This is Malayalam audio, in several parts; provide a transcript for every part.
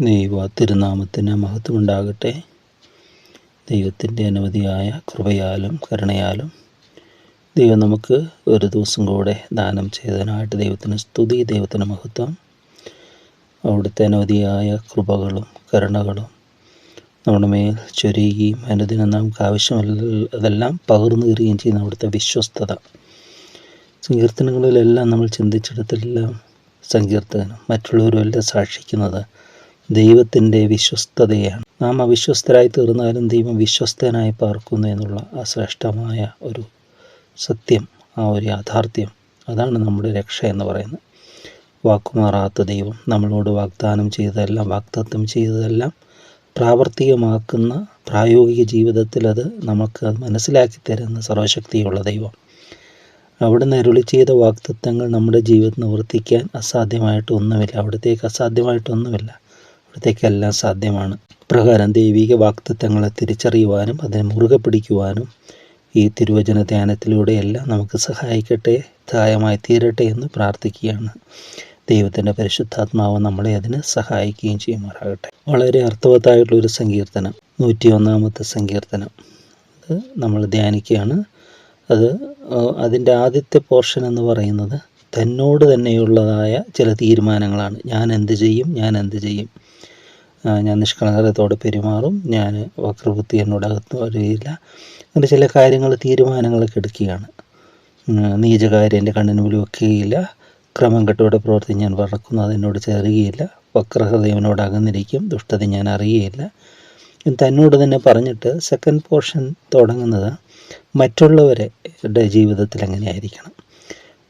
ദൈവ തിരുനാമത്തിന് മഹത്വമുണ്ടാകട്ടെ. ദൈവത്തിൻ്റെ അനവധിയായ കൃപയാലും കരുണയാലും ദൈവം നമുക്ക് ഒരു ദിവസം കൂടെ ദാനം ചെയ്തതിനായിട്ട് ദൈവത്തിന് സ്തുതി, ദൈവത്തിന് മഹത്വം. അവിടുത്തെ അനവധിയായ കൃപകളും കരുണകളും നമ്മുടെ മേൽ ചൊരിയുകയും അനുദിനം നമുക്ക് ആവശ്യമുള്ളതെല്ലാം പകർന്നു തരികയും ചെയ്യുന്ന അവിടുത്തെ വിശ്വസ്തത. സങ്കീർത്തനങ്ങളിലെല്ലാം നമ്മൾ ചിന്തിച്ചിടത്തെല്ലാം സങ്കീർത്തനം മറ്റുള്ളവരും എല്ലാം സാക്ഷിക്കുന്നത് ദൈവത്തിൻ്റെ വിശ്വസ്തതയാണ്. നാം അവിശ്വസ്തരായി തീർന്നാലും ദൈവം വിശ്വസ്തനായി പാർക്കുന്നു എന്നുള്ള ആ ശ്രേഷ്ഠമായ ഒരു സത്യം, ആ ഒരു യാഥാർത്ഥ്യം, അതാണ് നമ്മുടെ രക്ഷ എന്ന് പറയുന്നത്. വാക്കുമാറാത്ത ദൈവം നമ്മളോട് വാഗ്ദാനം വാഗ്ദത്തം ചെയ്തതെല്ലാം പ്രാവർത്തികമാക്കുന്ന പ്രായോഗിക ജീവിതത്തിൽ നമുക്ക് മനസ്സിലാക്കി തരുന്ന സർവശക്തിയുള്ള ദൈവം. അവിടുന്ന് അരുളി ചെയ്ത വാഗ്ദത്തങ്ങൾ നമ്മുടെ ജീവിതത്തിൽ നിവർത്തിക്കാൻ അസാധ്യമായിട്ടൊന്നുമില്ല. അവിടത്തേക്ക് അസാധ്യമായിട്ടൊന്നുമില്ല, അവിടത്തേക്കെല്ലാം സാധ്യമാണ്. പ്രകാരം ദൈവിക വാഗ്ദത്തങ്ങളെ തിരിച്ചറിയുവാനും അതിനെ മുറുകെ പിടിക്കുവാനും ഈ തിരുവചന ധ്യാനത്തിലൂടെയെല്ലാം നമുക്ക് സഹായമായി തീരട്ടെ എന്ന് പ്രാർത്ഥിക്കുകയാണ്. ദൈവത്തിൻ്റെ പരിശുദ്ധാത്മാവ് നമ്മളെ അതിന് സഹായിക്കുകയും ചെയ്യുമാറാകട്ടെ. വളരെ അർത്ഥവത്തായിട്ടുള്ളൊരു സങ്കീർത്തനം, 101-ാമത്തെ സങ്കീർത്തനം, അത് നമ്മൾ ധ്യാനിക്കുകയാണ്. അതിൻ്റെ ആദ്യത്തെ പോർഷൻ എന്ന് പറയുന്നത് തന്നോട് തന്നെയുള്ളതായ ചില തീരുമാനങ്ങളാണ്. ഞാൻ എന്ത് ചെയ്യും, ഞാൻ നിഷ്കളങ്കത്തോടെ പെരുമാറും, ഞാൻ വക്രബുദ്ധി എന്നോടകത്ത് വരികയില്ല, അങ്ങനെ ചില കാര്യങ്ങൾ തീരുമാനങ്ങളൊക്കെ എടുക്കുകയാണ്. നീചകാര്യം എൻ്റെ കണ്ണിന് മുന്നിൽ വെക്കുകയില്ല, ക്രമം കെട്ടോടെ പ്രവർത്തി ഞാൻ വറക്കുന്നു, അതെന്നോട് ചേരുകയില്ല, വക്രഹൃദയനോട് അകന്നിരിക്കും, ദുഷ്ടത ഞാൻ അറിയുകയില്ല. തന്നോട് തന്നെ പറഞ്ഞിട്ട് സെക്കൻഡ് പോർഷൻ തുടങ്ങുന്നത് മറ്റുള്ളവരുടെ ജീവിതത്തിൽ എങ്ങനെയായിരിക്കണം.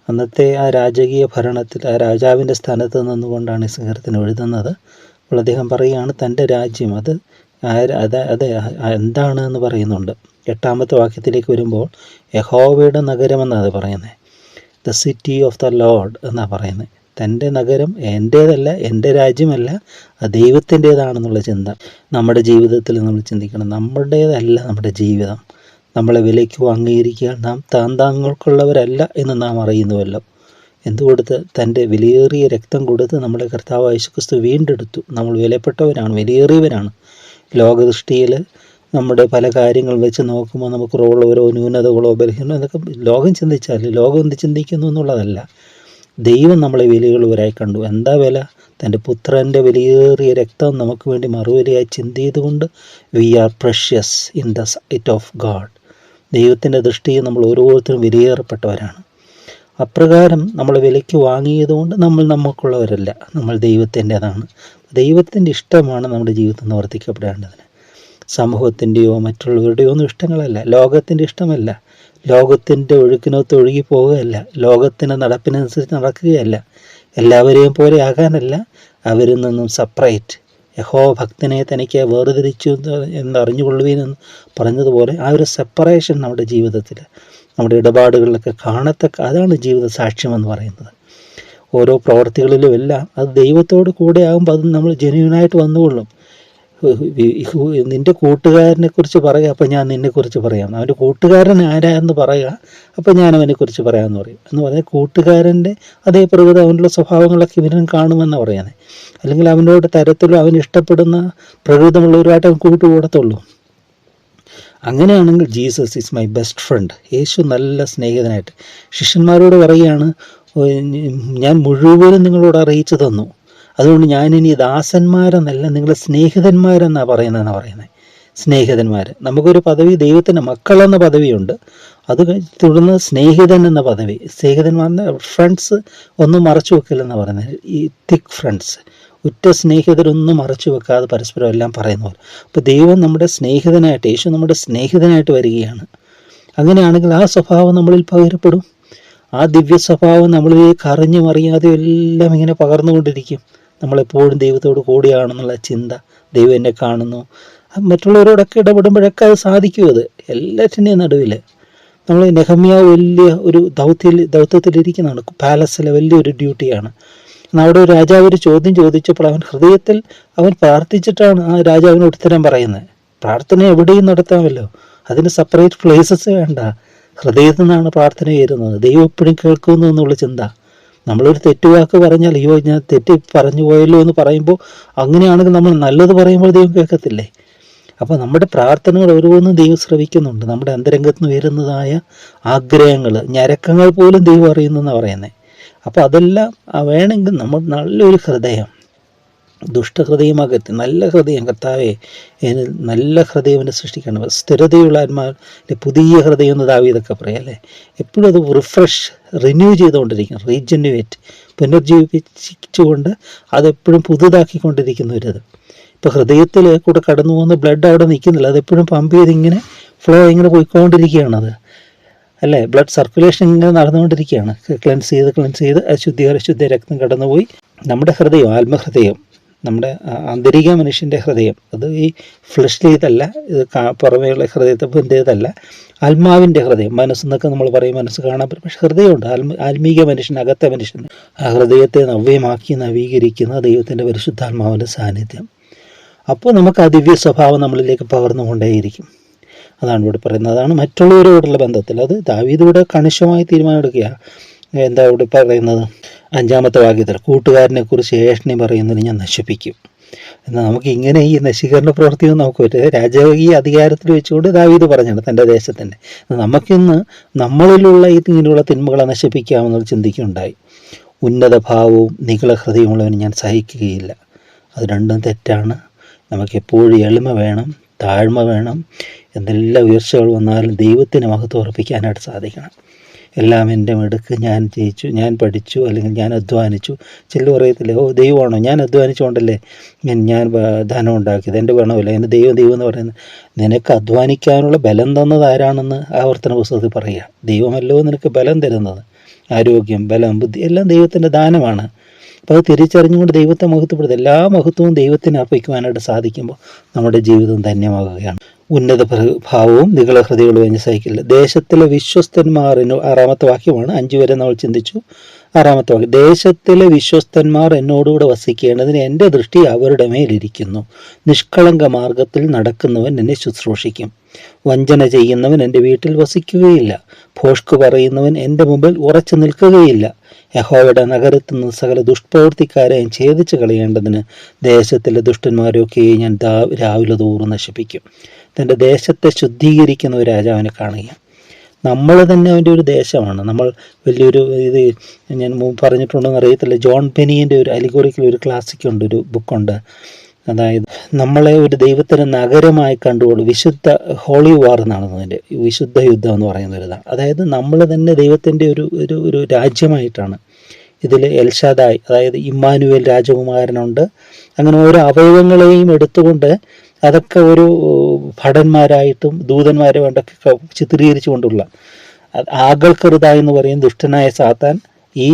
അന്നത്തെ ആ രാജകീയ ഭരണത്തിൽ ആ രാജാവിൻ്റെ സ്ഥാനത്ത് നിന്നുകൊണ്ടാണ് ഈ സങ്കീർത്തനം എഴുതുന്നത്. അപ്പോൾ അദ്ദേഹം പറയുകയാണ് തൻ്റെ രാജ്യം അത് എന്താണ് എന്ന് പറയുന്നുണ്ട്. 8-ാമത്തെ വാക്യത്തിലേക്ക് വരുമ്പോൾ യഹോവയുടെ നഗരമെന്നാണ് പറയുന്നത്. The city of the Lord എന്നാണ് പറയുന്നത്. തൻ്റെ നഗരം എൻ്റേതല്ല, എൻ്റെ രാജ്യമല്ല, അത് ദൈവത്തിൻ്റേതാണെന്നുള്ള ചിന്ത നമ്മുടെ ജീവിതത്തിൽ നമ്മൾ ചിന്തിക്കണം. നമ്മുടേതല്ല നമ്മുടെ ജീവിതം. നമ്മളെ വിലയ്ക്ക് അംഗീകരിക്കുക, നാം താന്താങ്ങൾക്കുള്ളവരല്ല എന്ന് നാം അറിയുന്നുവല്ലോ. എന്തുകൊടുത്ത് തൻ്റെ വിലയേറിയ രക്തം കൊടുത്ത് നമ്മുടെ കർത്താവായ യേശുക്രിസ്തു വീണ്ടെടുത്തു. നമ്മൾ വിലപ്പെട്ടവരാണ്, വിലയേറിയവരാണ്. ലോകദൃഷ്ടിയിൽ നമ്മുടെ പല കാര്യങ്ങൾ വെച്ച് നോക്കുമ്പോൾ നമുക്ക് ഓരോ ന്യൂനതകളോ ബലഹീനോ എന്നൊക്കെ ലോകം എന്ത് ചിന്തിക്കുന്നു എന്നുള്ളതല്ല. ദൈവം നമ്മളെ വിലയുള്ളവരായി കണ്ടു. എന്താ വില? തൻ്റെ പുത്രൻ്റെ വിലയേറിയ രക്തം നമുക്ക് വേണ്ടി മറുവിലയായി ചിന്തിയതുകൊണ്ട് we are precious in the sight of God. ദൈവത്തിൻ്റെ ദൃഷ്ടിയിൽ നമ്മൾ ഓരോരുത്തരും വിലയേറപ്പെട്ടവരാണ്. അപ്രകാരം നമ്മൾ വിലയ്ക്ക് വാങ്ങിയതുകൊണ്ട് നമുക്കുള്ളവരല്ല, നമ്മൾ ദൈവത്തിൻ്റെതാണ്. ദൈവത്തിൻ്റെ ഇഷ്ടമാണ് നമ്മുടെ ജീവിതത്തിൽ നിവർത്തിക്കപ്പെടേണ്ടതിന്. സമൂഹത്തിൻ്റെയോ മറ്റുള്ളവരുടെയോ ഒന്നും ഇഷ്ടങ്ങളല്ല, ലോകത്തിൻ്റെ ഇഷ്ടമല്ല. ലോകത്തിൻ്റെ ഒഴുക്കിനൊത്ത് ഒഴുകി പോവുകയല്ല, ലോകത്തിൻ്റെ നടപ്പിനനുസരിച്ച് നടക്കുകയല്ല, എല്ലാവരെയും പോലെ ആകാനല്ല, അവരിൽ നിന്നും സെപ്പറേറ്റ്. യഹോവ ഭക്തനെ തനിക്ക് വേർതിരിച്ചു എന്നറിഞ്ഞുകൊള്ളുവീനെന്ന് പറഞ്ഞതുപോലെ ആ ഒരു സെപ്പറേഷൻ നമ്മുടെ ജീവിതത്തിൽ, നമ്മുടെ ഇടപാടുകളിലൊക്കെ കാണത്തക്ക, അതാണ് ജീവിത സാക്ഷ്യമെന്ന് പറയുന്നത്. ഓരോ പ്രവർത്തികളിലും എല്ലാം അത് ദൈവത്തോട് കൂടെ ആകുമ്പോൾ അത് നമ്മൾ ജെന്യൂനായിട്ട് വന്നുകൊള്ളും. നിൻ്റെ കൂട്ടുകാരനെ കുറിച്ച് പറയുക, അപ്പം ഞാൻ നിന്നെക്കുറിച്ച് പറയാം. അവൻ്റെ കൂട്ടുകാരൻ ആരാ എന്ന് പറയുക, അപ്പം ഞാൻ അവനെക്കുറിച്ച് പറയാമെന്ന് പറയും. എന്ന് പറഞ്ഞാൽ കൂട്ടുകാരൻ്റെ അതേ പ്രകൃതി അവനുള്ള സ്വഭാവങ്ങളൊക്കെ ഇവനും കാണുമെന്ന് പറയുന്നത്. അല്ലെങ്കിൽ അവനോട് തരത്തിലും അവന് ഇഷ്ടപ്പെടുന്ന പ്രകൃതമുള്ളവരുമായിട്ട് അവൻ കൂട്ടുകൂടത്തുള്ളൂ. അങ്ങനെയാണെങ്കിൽ Jesus is my best friend. യേശു നല്ല സ്നേഹിതനായിട്ട് ശിഷ്യന്മാരോട് പറയുകയാണ്, ഞാൻ മുഴുവനും നിങ്ങളോട് അറിയിച്ചു തന്നു, അതുകൊണ്ട് ഞാനിനി ദാസന്മാരെന്നല്ല നിങ്ങളെ സ്നേഹിതന്മാരെന്നാണ് പറയുന്നത്. സ്നേഹിതന്മാർ, നമുക്കൊരു പദവി, ദൈവത്തിൻ്റെ മക്കളെന്ന പദവിയുണ്ട്. അത് തുടർന്ന് സ്നേഹിതൻ എന്ന പദവി. സ്നേഹിതന്മാരെന്ന് ഫ്രണ്ട്സ് ഒന്നും മറച്ചു വെക്കില്ലെന്നാണ് പറയുന്നത്. ഈ തിക്ക് ഫ്രണ്ട്സ്, ഉറ്റ സ്നേഹിതരൊന്നും മറച്ചു വെക്കാതെ പരസ്പരം എല്ലാം പറയുന്ന പോലെ. അപ്പോൾ ദൈവം നമ്മുടെ സ്നേഹിതനായിട്ട്, യേശു നമ്മുടെ സ്നേഹിതനായിട്ട് വരികയാണ്. അങ്ങനെയാണെങ്കിൽ ആ സ്വഭാവം നമ്മളിൽ പകരപ്പെടും. ആ ദിവ്യ സ്വഭാവം നമ്മളിലേക്ക് അറിഞ്ഞും അറിയാതെ എല്ലാം ഇങ്ങനെ പകർന്നുകൊണ്ടിരിക്കും. നമ്മളെപ്പോഴും ദൈവത്തോട് കൂടിയാണെന്നുള്ള ചിന്ത, ദൈവം എന്നെ കാണുന്നു. മറ്റുള്ളവരോടൊക്കെ ഇടപെടുമ്പോഴൊക്കെ അത് സാധിക്കും. അത് എല്ലാറ്റിൻ്റെയും നടുവിൽ നമ്മൾ നെഹമ്യാവ് വലിയ ഒരു ദൗത്യത്തിലിരിക്കുന്നതാണ്. പാലസിലെ വലിയൊരു ഡ്യൂട്ടിയാണ്. അവിടെ ഒരു രാജാവ് ഒരു ചോദ്യം ചോദിച്ചപ്പോൾ അവൻ ഹൃദയത്തിൽ അവൻ പ്രാർത്ഥിച്ചിട്ടാണ് ആ രാജാവിന് ഉത്തരം പറയുന്നത്. പ്രാർത്ഥന എവിടെയും നടത്താമല്ലോ, അതിന് സെപ്പറേറ്റ് പ്ലേസസ് വേണ്ട. ഹൃദയത്തിൽ നിന്നാണ് പ്രാർത്ഥന വരുന്നത്. ദൈവം എപ്പോഴും കേൾക്കുന്നു എന്നുള്ള ചിന്ത. നമ്മളൊരു തെറ്റുവാക്ക് പറഞ്ഞാൽ അയ്യോ ഞാൻ തെറ്റ് പറഞ്ഞു പോയല്ലോ എന്ന് പറയുമ്പോൾ, അങ്ങനെയാണെങ്കിൽ നമ്മൾ നല്ലത് പറയുമ്പോൾ ദൈവം കേൾക്കത്തില്ലേ? അപ്പോൾ നമ്മുടെ പ്രാർത്ഥനകൾ ഓരോന്നും ദൈവം ശ്രവിക്കുന്നുണ്ട്. നമ്മുടെ അന്തരംഗത്ത് നിന്ന് വരുന്നതായ ആഗ്രഹങ്ങൾ, ഞരക്കങ്ങൾ പോലും ദൈവം അറിയുന്നു എന്നാണ് പറയുന്നത്. അപ്പോൾ അതെല്ലാം വേണമെങ്കിൽ നമ്മൾ നല്ലൊരു ഹൃദയം, ദുഷ്ടഹൃദയമകറ്റി നല്ല ഹൃദയം, കർത്താവേ നല്ല ഹൃദയം എന്നെ സൃഷ്ടിക്കണം, സ്ഥിരതയുള്ള ആത്മാവിൻ്റെ പുതിയ ഹൃദയം എന്ന് ദാവീദൊക്കെ പറയാം അല്ലേ. എപ്പോഴും അത് റിന്യൂ ചെയ്തുകൊണ്ടിരിക്കണം, റീജനുവേറ്റ്, പുനർജീവിപ്പിച്ചുകൊണ്ട് അതെപ്പോഴും പുതുതാക്കിക്കൊണ്ടിരിക്കുന്ന ഒരിത്. ഇപ്പോൾ ഹൃദയത്തിൽ കൂടെ കടന്നു പോകുന്ന ബ്ലഡ് അവിടെ നിൽക്കുന്നില്ല, അതെപ്പോഴും പമ്പ് ചെയ്ത് ഇങ്ങനെ ഫ്ലോ ഇങ്ങനെ പോയിക്കൊണ്ടിരിക്കുകയാണത് അല്ലേ. ബ്ലഡ് സർക്കുലേഷൻ ഇങ്ങനെ നടന്നുകൊണ്ടിരിക്കുകയാണ്, ക്ലെൻസ് ചെയ്ത് അശുദ്ധ രക്തം കടന്നുപോയി നമ്മുടെ ഹൃദയം, ആത്മഹൃദയം, നമ്മുടെ ആന്തരിക മനുഷ്യൻ്റെ ഹൃദയം, അത് ഈ ഫ്ലഷ്ലിയതല്ല, ഇത് പുറമേയുള്ള ഹൃദയത്തിൻ്റേതല്ല, ആത്മാവിൻ്റെ ഹൃദയം. മനസ്സെന്നൊക്കെ നമ്മൾ പറയും, മനസ്സ് കാണാൻ പറ്റും, പക്ഷെ ഹൃദയമുണ്ട്, ആത്മീക മനുഷ്യൻ, അകത്തെ മനുഷ്യൻ. ആ ഹൃദയത്തെ നവ്യമാക്കി നവീകരിക്കുന്ന ദൈവത്തിൻ്റെ പരിശുദ്ധാത്മാവിൻ്റെ സാന്നിധ്യം. അപ്പോൾ നമുക്ക് ആ ദിവ്യ സ്വഭാവം നമ്മളിലേക്ക് പകർന്നുകൊണ്ടേയിരിക്കും. അതാണ് ഇവിടെ പറയുന്നത്. അതാണ് മറ്റുള്ളവരോടുള്ള ബന്ധത്തിൽ. അത് ദാവീദ് കണിശമായി തീരുമാനമെടുക്കുക. എന്താ ഇവിടെ പറയുന്നത്? 5-ാമത്തെ വാക്യത്തിൽ കൂട്ടുകാരനെ കുറിച്ച് ഏഷണി പറയുന്നതിന് ഞാൻ നശിപ്പിക്കും. എന്നാൽ നമുക്ക് ഇങ്ങനെ ഈ നശീകരണ പ്രവൃത്തിയൊന്നും നമുക്ക് പറ്റില്ല. രാജകീയ അധികാരത്തിൽ വെച്ചുകൊണ്ട് ദാവീദ് പറഞ്ഞാണ് തൻ്റെ ദേശത്തിൻ്റെ. നമുക്കിന്ന് നമ്മളിലുള്ള ഇങ്ങനെയുള്ള തിന്മകളെ നശിപ്പിക്കാമെന്നുള്ള ചിന്തിക്കുകയുണ്ടായി. ഉന്നത ഭാവവും നികള ഹൃദയമുള്ളവന് ഞാൻ സഹിക്കുകയില്ല. അത് രണ്ടും തെറ്റാണ്. നമുക്കെപ്പോഴും എളിമ വേണം, താഴ്മ വേണം. എന്തെല്ലാം ഉയർച്ചകൾ വന്നാലും ദൈവത്തിന് മഹത്വം ഉറപ്പിക്കാനായിട്ട് സാധിക്കണം. എല്ലാം എൻ്റെ മിടുക്ക്, ഞാൻ ജയിച്ചു, ഞാൻ പഠിച്ചു, അല്ലെങ്കിൽ ഞാൻ അധ്വാനിച്ചു. ചിലർ പറയത്തില്ലേ, ഓ ദൈവമാണോ, ഞാൻ അധ്വാനിച്ചുകൊണ്ടല്ലേ ഞാൻ ധനം ഉണ്ടാക്കിയത്, എൻ്റെ വേണമല്ല, എൻ്റെ ദൈവം എന്ന് പറയുന്നത്. നിനക്ക് അധ്വാനിക്കാനുള്ള ബലം തന്നത് ആരാണെന്ന് ആവർത്തന പുസ്തകത്തിൽ പറയുക. ദൈവമല്ലോ നിനക്ക് ബലം തരുന്നത്. ആരോഗ്യം, ബലം, ബുദ്ധി എല്ലാം ദൈവത്തിൻ്റെ ദാനമാണ്. അപ്പോൾ അത് തിരിച്ചറിഞ്ഞുകൊണ്ട് ദൈവത്തെ മഹത്വപ്പെടുത്തുക. എല്ലാ മഹത്വവും ദൈവത്തിന് അർപ്പിക്കുവാനായിട്ട് സാധിക്കുമ്പോൾ നമ്മുടെ ജീവിതം ധന്യമാകുകയാണ്. ഉന്നത ഭാവവും നികള ഹൃദയങ്ങളും എന്ന് സഹിക്കില്ല. ദേശത്തിലെ വിശ്വസ്തന്മാർ, 6-ാമത്തെ വാക്യമാണ്, 5 വരെ നമ്മൾ ചിന്തിച്ചു. 6-ാമത്തെ വാക്യം, ദേശത്തിലെ വിശ്വസ്തന്മാർ എന്നോടുകൂടെ വസിക്കേണ്ടതിന് എൻ്റെ ദൃഷ്ടി അവരുടെ മേലിരിക്കുന്നു. നിഷ്കളങ്ക മാർഗത്തിൽ നടക്കുന്നവൻ എന്നെ ശുശ്രൂഷിക്കും. വഞ്ചന ചെയ്യുന്നവൻ എൻ്റെ വീട്ടിൽ വസിക്കുകയില്ല. ഭോഷ്ക് പറയുന്നവൻ എൻ്റെ മുമ്പിൽ ഉറച്ചു നിൽക്കുകയില്ല. യഹോവയുടെ നഗരത്തിൽ നിന്ന് സകല ദുഷ്പ്രവൃത്തിക്കാരെയും ഛേദിച്ച് കളയേണ്ടതിന് ദേശത്തിലെ ദുഷ്ടന്മാരൊക്കെ ഞാൻ രാവിലെ തോറും നശിപ്പിക്കും. തൻ്റെ ദേശത്തെ ശുദ്ധീകരിക്കുന്ന ഒരു രാജാവിനെ കാണുക. നമ്മൾ തന്നെ അവൻ്റെ ഒരു ദേശമാണ്. നമ്മൾ വലിയൊരു ഇത് ഞാൻ പറഞ്ഞിട്ടുണ്ടോയെന്ന് അറിയത്തില്ല, ജോൺ ബെനിയൻ്റെ ഒരു അലിഗോറിക്കൽ ഒരു ക്ലാസിക്കുണ്ട്, ഒരു ബുക്കുണ്ട്. അതായത് നമ്മളെ ഒരു ദൈവത്തിന് നഗരമായി കണ്ടുകൊണ്ട്, വിശുദ്ധ ഹോളി വാർ എന്നാണ് അതിൻ്റെ വിശുദ്ധ യുദ്ധം എന്ന് പറയുന്ന ഒരിതാണ്. അതായത് നമ്മൾ തന്നെ ദൈവത്തിൻ്റെ ഒരു രാജ്യമായിട്ടാണ്. ഇതിൽ എൽഷാദായ്, അതായത് ഇമ്മാനുവേൽ രാജകുമാരനുണ്ട്. അങ്ങനെ ഓരോ അവയവങ്ങളെയും എടുത്തുകൊണ്ട് അതൊക്കെ ഒരു ഭടന്മാരായിട്ടും ദൂതന്മാരുമായിട്ടൊക്കെ ചിത്രീകരിച്ചു കൊണ്ടുള്ള ആഗൾക്കറുത എന്ന് പറയും ദുഷ്ടനായ സാത്താൻ ഈ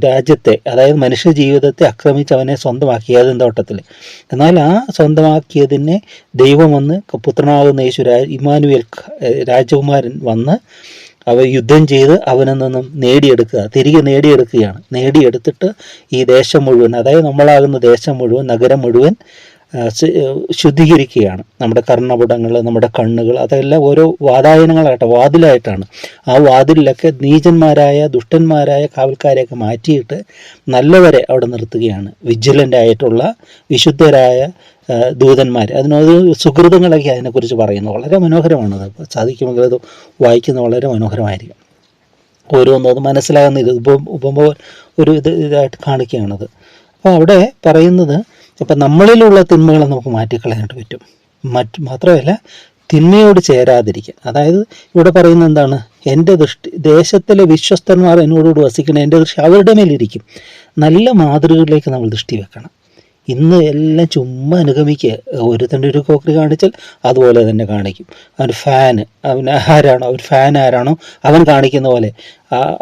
രാജ്യത്തെ, അതായത് മനുഷ്യ ജീവിതത്തെ ആക്രമിച്ച് അവനെ സ്വന്തമാക്കി ഏദൻ തോട്ടത്തിൽ. എന്നാൽ ആ സ്വന്തമാക്കിയതിനെ ദൈവം വന്ന് പുത്രനാകുന്ന യേശു ഇമ്മാനുവേൽ രാജകുമാരൻ വന്ന് യുദ്ധം ചെയ്ത് അവനിൽ നിന്നും തിരികെ നേടിയെടുക്കുകയാണ്. നേടിയെടുത്തിട്ട് ഈ ദേശം മുഴുവൻ, അതായത് നമ്മളാകുന്ന ദേശം മുഴുവൻ, നഗരം മുഴുവൻ ശുദ്ധീകരിക്കുകയാണ്. നമ്മുടെ കർണപുടങ്ങൾ, നമ്മുടെ കണ്ണുകൾ, അതെല്ലാം ഓരോ വാതിലായിട്ടാണ്. ആ വാതിലിലൊക്കെ നീചന്മാരായ ദുഷ്ടന്മാരായ കാവൽക്കാരെയൊക്കെ മാറ്റിയിട്ട് നല്ലവരെ അവിടെ നിർത്തുകയാണ്. വിജിലൻ്റ് ആയിട്ടുള്ള വിശുദ്ധരായ ദൂതന്മാർ. അതിനൊരു സുഹൃതങ്ങളൊക്കെ അതിനെക്കുറിച്ച് പറയുന്നു. വളരെ മനോഹരമാണത്. സാധിക്കുമെങ്കിൽ അത് വായിക്കുന്നത് വളരെ മനോഹരമായിരിക്കും. ഓരോന്നും അത് മനസ്സിലാകുന്ന ഉപമ ഒരു ഇതായിട്ട് കാണിക്കുകയാണത്. അപ്പോൾ അവിടെ പറയുന്നത്, അപ്പം നമ്മളിലുള്ള തിന്മകളെ നമുക്ക് മാറ്റിക്കളയാനായിട്ട് പറ്റും. മാത്രമല്ല തിന്മയോട് ചേരാതിരിക്കുക. അതായത് ഇവിടെ പറയുന്നത് എന്താണ്? എൻ്റെ ദൃഷ്ടി, ദേശത്തിലെ വിശ്വസ്തന്മാർ എന്നോടുകൂടി വസിക്കണം, എൻ്റെ ദൃഷ്ടി അവരുടെ മേലിരിക്കും. നല്ല മാതൃകകളിലേക്ക് നമ്മൾ ദൃഷ്ടി വെക്കണം. ഇന്ന് എല്ലാം ചുമ്മാ അനുഗമിക്കുക. ഒരുത്തൻ്റെ ഒരു കോക്കറി കാണിച്ചാൽ അതുപോലെ തന്നെ കാണിക്കും. അവൻ ഫാൻ ആരാണോ അവൻ കാണിക്കുന്ന പോലെ,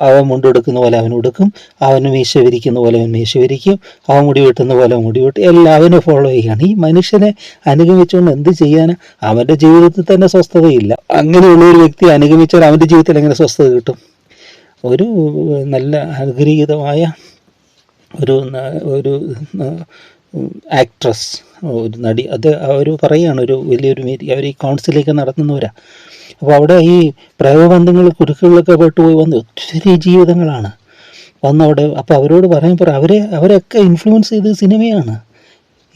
അവൻ മുണ്ടെടുക്കുന്ന പോലെ അവൻ ഉടുക്കും, അവന് മീശ വിരിക്കുന്ന പോലെ അവൻ മീശ വിരിക്കും, അവൻ മുടി വെട്ടുന്ന പോലെ അവൻ മുടി വെട്ടും. എല്ലാവരും ഫോളോ ചെയ്യുകയാണ്. ഈ മനുഷ്യനെ അനുഗമിച്ചുകൊണ്ട് എന്ത് ചെയ്യാൻ? അവൻ്റെ ജീവിതത്തിൽ തന്നെ സ്വസ്ഥതയില്ല. അങ്ങനെയുള്ള ഒരു വ്യക്തി അനുഗമിച്ചാൽ അവൻ്റെ ജീവിതത്തിൽ എങ്ങനെ സ്വസ്ഥത കിട്ടും? ഒരു നല്ല അനുഗ്രഹീതമായ ഒരു ആക്ട്രസ്, ഒരു നടി, അത് അവർ പറയുകയാണ്, ഒരു വലിയൊരു അവർ ഈ കൗൺസിലൊക്കെ നടത്തുന്നവരാ. അപ്പോൾ അവിടെ ഈ പ്രേമബന്ധങ്ങൾ കുരുക്കുകളിലൊക്കെ പെട്ടുപോയി വന്ന് ഒത്തിരി ജീവിതങ്ങളാണ്. വന്നവിടെ. അപ്പോൾ അവരോട് പറയുമ്പോൾ അവരൊക്കെ ഇൻഫ്ലുവൻസ് ചെയ്ത് സിനിമയാണ്.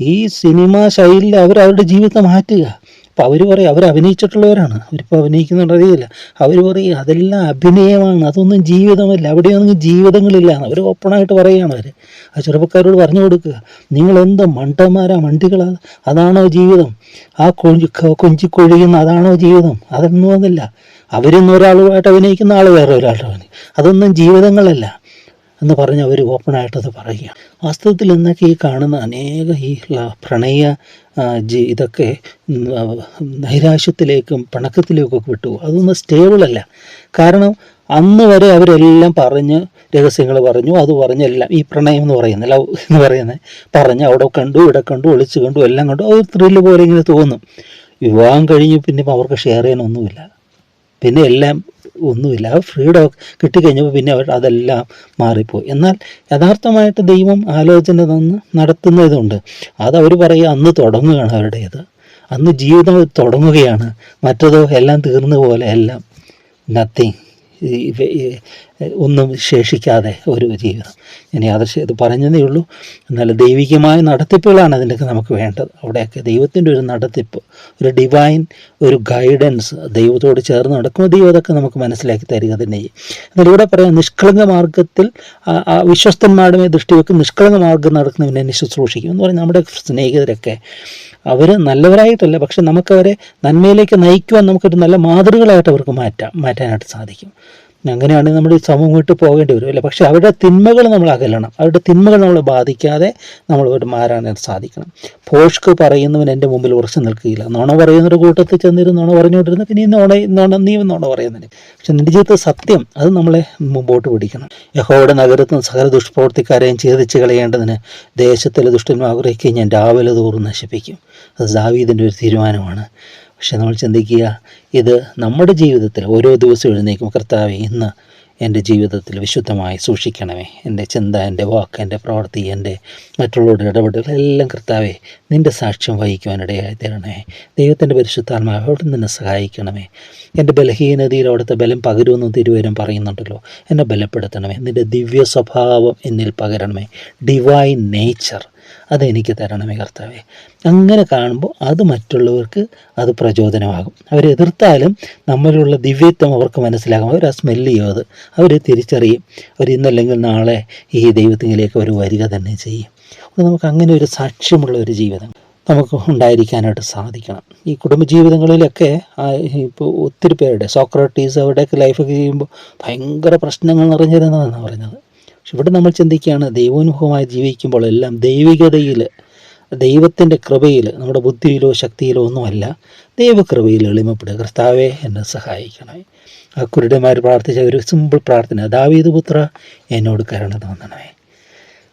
ഈ സിനിമ ശൈലിയിൽ അവരുടെ ജീവിതത്തെ മാറ്റുക. അപ്പോൾ അവർ പറയും അവർ അഭിനയിച്ചിട്ടുള്ളവരാണ്, അവരിപ്പോൾ അഭിനയിക്കുന്നുണ്ട് അറിയില്ല. അവർ പറയും അതെല്ലാം അഭിനയമാണ്, അതൊന്നും ജീവിതമല്ല, അവിടെയൊന്നും ജീവിതങ്ങളില്ല എന്ന് അവർ ഓപ്പണായിട്ട് പറയുകയാണ്. അവർ ആ ചെറുപ്പക്കാരോട് പറഞ്ഞു കൊടുക്കുക, നിങ്ങളെന്ത് മണ്ടന്മാരാ, മണ്ടികളാണ്, അതാണോ ജീവിതം? ആ കൊഞ്ചിക്കൊഴിയുന്ന അതാണോ ജീവിതം? അതൊന്നും ഒന്നുമില്ല. അവരിന്ന് ഒരാളുമായിട്ട് അഭിനയിക്കുന്ന ആൾ വേറെ ഒരാളുടെ അഭിനയിക്കും, അതൊന്നും ജീവിതങ്ങളല്ല എന്ന് പറഞ്ഞ് അവർ ഓപ്പണായിട്ടത് പറയുകയാണ്. വാസ്തവത്തിൽ ഇന്നൊക്കെ ഈ കാണുന്ന അനേക ഈ പ്രണയ ഇതൊക്കെ നൈരാശ്യത്തിലേക്കും പിണക്കത്തിലേക്കൊക്കെ വിട്ടു. അതൊന്നും സ്റ്റേബിളല്ല. കാരണം അന്ന് വരെ അവരെല്ലാം പറഞ്ഞ് രഹസ്യങ്ങൾ പറഞ്ഞു, അത് പറഞ്ഞെല്ലാം ഈ പ്രണയം എന്ന് പറയുന്നത്, ലവ് എന്ന് പറയുന്നത് പറഞ്ഞ് അവിടെ കണ്ടു ഇവിടെ കണ്ടു ഒളിച്ചു കണ്ടു എല്ലാം കണ്ടു, അത് ത്രില്ല് പോലെ ഇങ്ങനെ തോന്നും. വിവാഹം കഴിഞ്ഞ് പിന്നെ അവർക്ക് ഷെയർ ചെയ്യാനൊന്നുമില്ല, പിന്നെ എല്ലാം ഒന്നുമില്ല. ആ ഫ്രീഡം കിട്ടിക്കഴിഞ്ഞപ്പോൾ പിന്നെ അതെല്ലാം മാറിപ്പോയി. എന്നാൽ യഥാർത്ഥമായിട്ട് ദൈവം ആലോചന തന്ന് നടത്തുന്നതുണ്ട്. അതവർ പറയുക അന്ന് തുടങ്ങുകയാണ് അവരുടേത്, അന്ന് ജീവിതം തുടങ്ങുകയാണ്. മറ്റതോ എല്ലാം തീർന്ന പോലെ, എല്ലാം നത്തിങ്, ഒന്നും ശേഷിക്കാതെ ഒരു ജീവിതം. ഞാൻ ഇത് പറഞ്ഞതേ ഉള്ളൂ. എന്നാൽ ദൈവികമായ നടത്തിപ്പുകളാണ് അതിൻ്റെയൊക്കെ നമുക്ക് വേണ്ടത്. അവിടെയൊക്കെ ദൈവത്തിൻ്റെ ഒരു നടത്തിപ്പ്, ഒരു ഡിവൈൻ ഒരു ഗൈഡൻസ്, ദൈവത്തോട് ചേർന്ന് നടക്കുമ്പോൾ ദൈവം അതൊക്കെ നമുക്ക് മനസ്സിലാക്കി തരിക തന്നെ ചെയ്യും. എന്നാൽ ഇവിടെ പറയാം, നിഷ്കളങ്ക മാർഗത്തിൽ വിശ്വസ്തന്മാരുമേ ദൃഷ്ടി വെക്കും, നിഷ്കളങ്ക മാർഗം നടക്കുന്നവനെ എന്നെ ശുശ്രൂഷിക്കും എന്ന് പറഞ്ഞാൽ നമ്മുടെ സ്നേഹിതരൊക്കെ അവർ നല്ലവരായിട്ടല്ല, പക്ഷെ നമുക്കവരെ നന്മയിലേക്ക് നയിക്കുവാൻ നമുക്കൊരു നല്ല മാതൃകളായിട്ട് അവർക്ക് മാറ്റാനായിട്ട് സാധിക്കും. അങ്ങനെയാണെങ്കിൽ നമ്മുടെ ഈ സമൂഹം വിട്ട് പോകേണ്ടി വരും അല്ലേ. പക്ഷേ അവരുടെ തിന്മകൾ നമ്മൾ അകലണം, അവരുടെ തിന്മകൾ നമ്മളെ ബാധിക്കാതെ നമ്മൾ മാറാനായിട്ട് സാധിക്കണം. ഭോഷ്ക് പറയുന്നവൻ എൻ്റെ മുമ്പിൽ ഉറച്ചു നിൽക്കുകയില്ല. നുണ പറയുന്നൊരു കൂട്ടത്തിൽ ചെന്നിരുന്ന് നുണ പറഞ്ഞുകൊണ്ടിരുന്ന പിന്നെ നീ നുണ പറയുന്നതിന്. പക്ഷെ നിൻ്റെ ജീവിതത്തിൽ സത്യം, അത് നമ്മളെ മുമ്പോട്ട് പിടിക്കണം. യഹോവയുടെ നഗരത്തിൽ സകല ദുഷ്പ്രവർത്തിക്കാരെയും ഛേദിച്ച് കളയേണ്ടതിന് ദേശത്തിലെ ദുഷ്ടന്മാർ ആഗ്രഹിക്കുകയും ഞാൻ രാവിലെ തോറും നശിപ്പിക്കും. അത് ദാവീദിൻ്റെ ഒരു തീരുമാനമാണ്. പക്ഷെ നമ്മൾ ചിന്തിക്കുക, ഇത് നമ്മുടെ ജീവിതത്തിൽ ഓരോ ദിവസവും എഴുന്നേക്കും, കർത്താവേ ഇന്ന് എൻ്റെ ജീവിതത്തിൽ വിശുദ്ധമായി സൂക്ഷിക്കണമേ, എൻ്റെ ചിന്ത, എൻ്റെ വാക്ക്, എൻ്റെ പ്രവൃത്തി, എൻ്റെ മറ്റുള്ളവരുടെ ഇടപെടലുകൾ എല്ലാം കർത്താവേ നിൻ്റെ സാക്ഷ്യം വഹിക്കുവാനിടയായി തരണമേ. ദൈവത്തിൻ്റെ പരിശുദ്ധാത്മാവ് അവിടെ നിന്നെ സഹായിക്കണമേ. എൻ്റെ ബലഹീനതയിൽ അവിടുത്തെ ബലം പകരുമെന്നും തിരുവചനം പറയുന്നുണ്ടല്ലോ. എന്നെ ബലപ്പെടുത്തണമേ, നിൻ്റെ ദിവ്യ സ്വഭാവം എന്നിൽ പകരണമേ, ഡിവൈൻ നേച്ചർ അതെനിക്ക് തരണമേ കർത്താവേ. അങ്ങനെ കാണുമ്പോൾ അത് മറ്റുള്ളവർക്ക് അത് പ്രചോദനമാകും. അവരെതിർത്താലും നമ്മളിലുള്ള ദിവ്യത്വം അവർക്ക് മനസ്സിലാകും. അവർ ആ സ്മെല്ല് ചെയ്യും, അവർ തിരിച്ചറിയും. അവർ ഇന്നല്ലെങ്കിൽ നാളെ ഈ ദൈവത്തിലേക്ക് അവർ വരിക തന്നെ ചെയ്യും. അപ്പോൾ നമുക്ക് അങ്ങനെ ഒരു സാക്ഷ്യമുള്ള ഒരു ജീവിതം നമുക്ക് ഉണ്ടായിരിക്കാനായിട്ട് സാധിക്കണം. ഈ കുടുംബജീവിതങ്ങളിലൊക്കെ ഇപ്പോൾ ഒത്തിരി പേരുടെ സോക്രട്ടീസ് അവരുടെയൊക്കെ ലൈഫൊക്കെ ചെയ്യുമ്പോൾ ഭയങ്കര പ്രശ്നങ്ങൾ നിറഞ്ഞിരുന്നതെന്നാണ് പറഞ്ഞത്. പക്ഷെ ഇവിടെ നമ്മൾ ചിന്തിക്കുകയാണ്, ദൈവാനുഭവമായി ജീവിക്കുമ്പോൾ എല്ലാം ദൈവികതയിൽ, ദൈവത്തിൻ്റെ കൃപയിൽ, നമ്മുടെ ബുദ്ധിയിലോ ശക്തിയിലോ ഒന്നുമല്ല, ദൈവകൃപയിൽ എളിമപ്പെടുക. കർത്താവേ എന്നെ സഹായിക്കണമേ. ആ കുരുടന്മാർ പ്രാർത്ഥിച്ച ഒരു സിമ്പിൾ പ്രാർത്ഥന, ദാവീദ് പുത്ര എന്നോട് കരുണ തോന്നണമേ,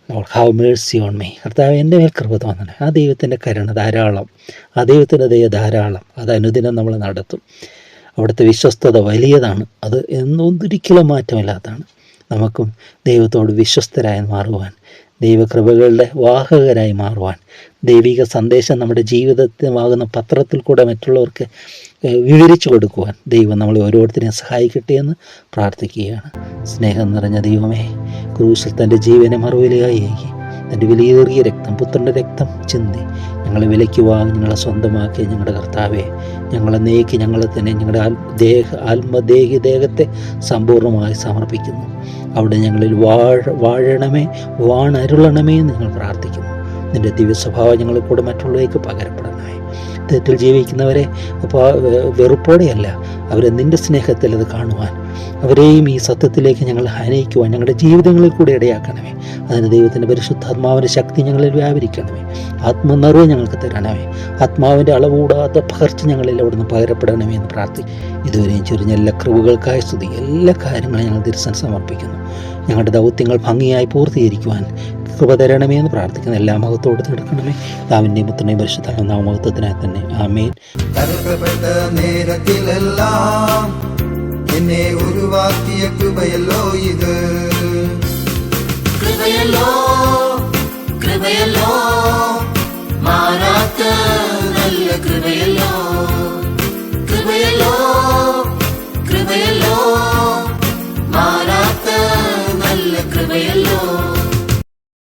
Lord have mercy on me. കർത്താവ് എൻ്റെ മേൽ കൃപ തോന്നണേ. ആ ദൈവത്തിൻ്റെ കരുണ ധാരാളം, ആ ദൈവത്തിൻ്റെ ദയ ധാരാളം, അത് അനുദിനം നമ്മൾ നടത്തും. അവിടുത്തെ വിശ്വസ്തത വലിയതാണ്, അത് ഒരിക്കലും മാറ്റമില്ലാത്തതാണ്. നമുക്കും ദൈവത്തോട് വിശ്വസ്തരായി മാറുവാൻ, ദൈവകൃപകളുടെ വാഹകരായി മാറുവാൻ, ദൈവിക സന്ദേശം നമ്മുടെ ജീവിതത്തിലാകുന്ന പത്രത്തിൽ കൂടെ മറ്റുള്ളവർക്ക് വിവരിച്ചു കൊടുക്കുവാൻ ദൈവം നമ്മളെ ഓരോരുത്തരെയും സഹായിക്കട്ടെ എന്ന് പ്രാർത്ഥിക്കുകയാണ്. സ്നേഹം നിറഞ്ഞ ദൈവമേ, ക്രൂശിൽ തൻ്റെ ജീവനെ മറുവിലയായി തൻ്റെ വിലയേറിയ രക്തം, പുത്രൻ്റെ രക്തം ചിന്തി ഞങ്ങളെ വിലയ്ക്ക് വാങ്ങി ഞങ്ങളെ സ്വന്തമാക്കി ഞങ്ങളുടെ കർത്താവെ, ഞങ്ങളെ നീക്കി ഞങ്ങളെ തന്നെ ഞങ്ങളുടെ ദേഹത്തെ സമ്പൂർണ്ണമായി സമർപ്പിക്കുന്നു. അവിടെ ഞങ്ങളിൽ വാഴണമേ, വാണരുളണമേ എന്ന് ഞങ്ങൾ പ്രാർത്ഥിക്കുന്നു. നിൻ്റെ ദിവ്യ സ്വഭാവം ഞങ്ങളിൽ കൂടെ മറ്റുള്ളവർക്ക് പകരപ്പെടണമേ. തെറ്റിൽ ജീവിക്കുന്നവരെ വെറുപ്പോടെയല്ല, അവരെ നിൻ്റെ സ്നേഹത്തിൽ അത് കാണുവാൻ, അവരെയും ഈ സത്യത്തിലേക്ക് ഞങ്ങൾ അനയിക്കുവാൻ ഞങ്ങളുടെ ജീവിതങ്ങളിൽ കൂടെ ഇടയാക്കണമേ. അതിന് ദൈവത്തിൻ്റെ പരിശുദ്ധാത്മാവിൻ്റെ ശക്തി ഞങ്ങളിൽ വ്യാപരിക്കണമേ. ആത്മനിറവ് ഞങ്ങൾക്ക് തരണമേ. ആത്മാവിൻ്റെ അളവുകൂടാത്ത പകർച്ച ഞങ്ങളിൽ അവിടുന്ന് പകരപ്പെടണമേ എന്ന് പ്രാർത്ഥിക്കും. ഇതുവരെയും ചൊരിഞ്ഞ എല്ലാ കൃപകൾക്കായ സ്തുതി, എല്ലാ കാര്യങ്ങളും ഞങ്ങൾ തിരുസൻ സമർപ്പിക്കുന്നു. ഞങ്ങളുടെ ദൗത്യങ്ങൾ ഭംഗിയായി പൂർത്തീകരിക്കുവാൻ കൃപ തരണമേ എന്ന് പ്രാർത്ഥിക്കുന്ന എല്ലാ മഹത്വത്തോടെ തീർക്കണമേ. താവിൻ്റെയും പുത്രനെയും പരിശുദ്ധ മഹത്വത്തിനായി തന്നെ. ആമേൻ. നേരത്തിലെല്ലാം എന്നെ ഉരുവാക്കിയ കൃപയല്ലോ ഇത്, കൃപയല്ലോ